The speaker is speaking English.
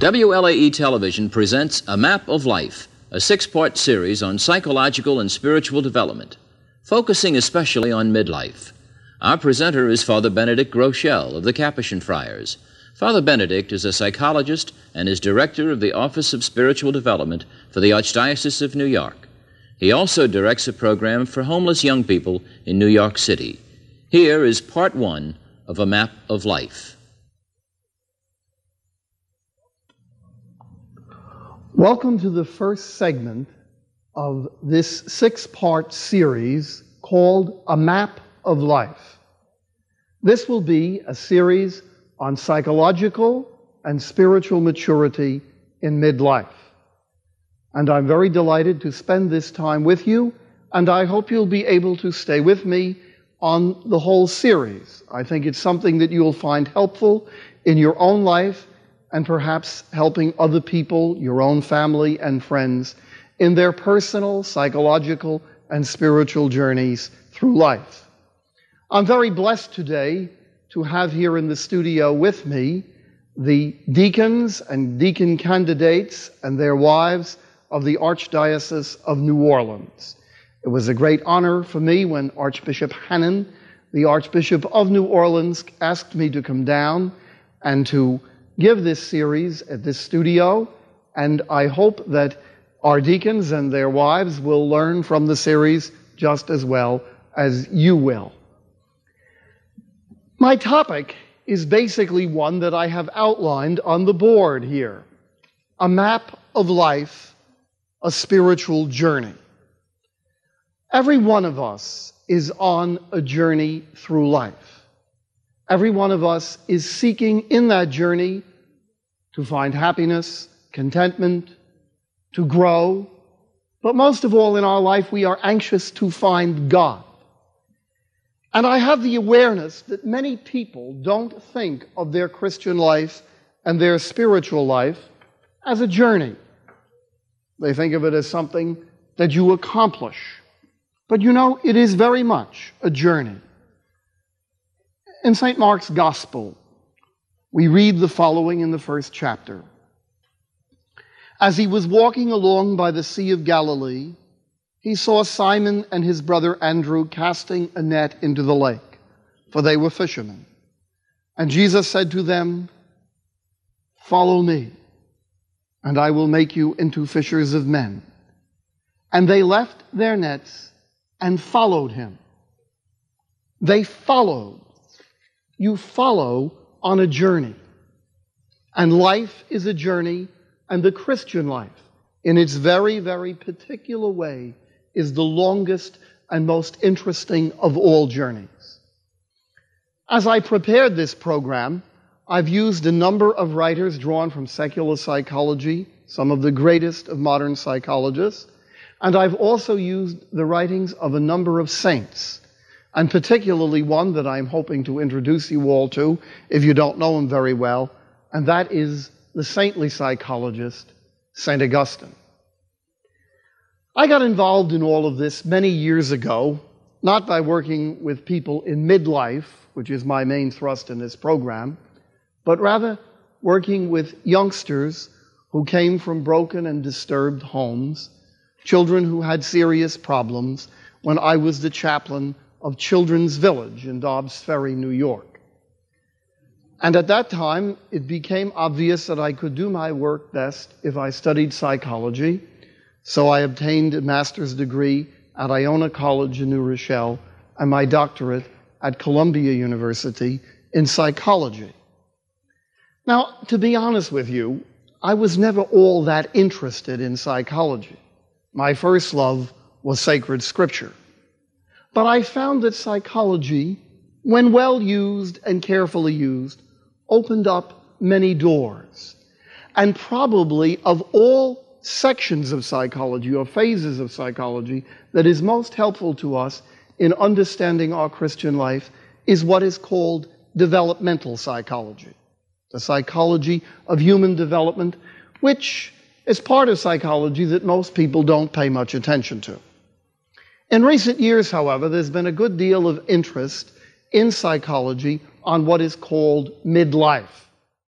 WLAE Television presents A Map of Life, a 6-part series on psychological and spiritual development, focusing especially on midlife. Our presenter is Father Benedict Groeschel of the Capuchin Friars. Father Benedict is a psychologist and is director of the Office of Spiritual Development for the Archdiocese of New York. He also directs a program for homeless young people in New York City. Here is part 1 of A Map of Life. Welcome to the first segment of this 6-part series called A Map of Life. This will be a series on psychological and spiritual maturity in midlife. And I'm very delighted to spend this time with you, and I hope you'll be able to stay with me on the whole series. I think it's something that you'll find helpful in your own life and perhaps helping other people, your own family and friends, in their personal, psychological, and spiritual journeys through life. I'm very blessed today to have here in the studio with me the deacons and deacon candidates and their wives of the Archdiocese of New Orleans. It was a great honor for me when Archbishop Hannon, the Archbishop of New Orleans, asked me to come down and to give this series at this studio, and I hope that our deacons and their wives will learn from the series just as well as you will. My topic is basically one that I have outlined on the board here: a map of life, a spiritual journey. Every one of us is on a journey through life. Every one of us is seeking in that journey to find happiness, contentment, to grow. But most of all in our life, we are anxious to find God. And I have the awareness that many people don't think of their Christian life and their spiritual life as a journey. They think of it as something that you accomplish. But you know, it is very much a journey. In St. Mark's Gospel, we read the following in the first chapter. As he was walking along by the Sea of Galilee, he saw Simon and his brother Andrew casting a net into the lake, for they were fishermen. And Jesus said to them, "Follow me, and I will make you into fishers of men." And they left their nets and followed him. They followed. You follow on a journey. And life is a journey, and the Christian life, in its very, very particular way, is the longest and most interesting of all journeys. As I prepared this program, I've used a number of writers drawn from secular psychology, some of the greatest of modern psychologists, and I've also used the writings of a number of saints, and particularly one that I'm hoping to introduce you all to, if you don't know him very well, and that is the saintly psychologist, St. Augustine. I got involved in all of this many years ago, not by working with people in midlife, which is my main thrust in this program, but rather working with youngsters who came from broken and disturbed homes, children who had serious problems, when I was the chaplain of Children's Village in Dobbs Ferry, New York. And at that time, it became obvious that I could do my work best if I studied psychology, so I obtained a master's degree at Iona College in New Rochelle and my doctorate at Columbia University in psychology. Now, to be honest with you, I was never all that interested in psychology. My first love was sacred scripture. But I found that psychology, when well used and carefully used, opened up many doors. And probably of all sections of psychology or phases of psychology that is most helpful to us in understanding our Christian life is what is called developmental psychology, the psychology of human development, which is part of psychology that most people don't pay much attention to. In recent years, however, there's been a good deal of interest in psychology on what is called midlife.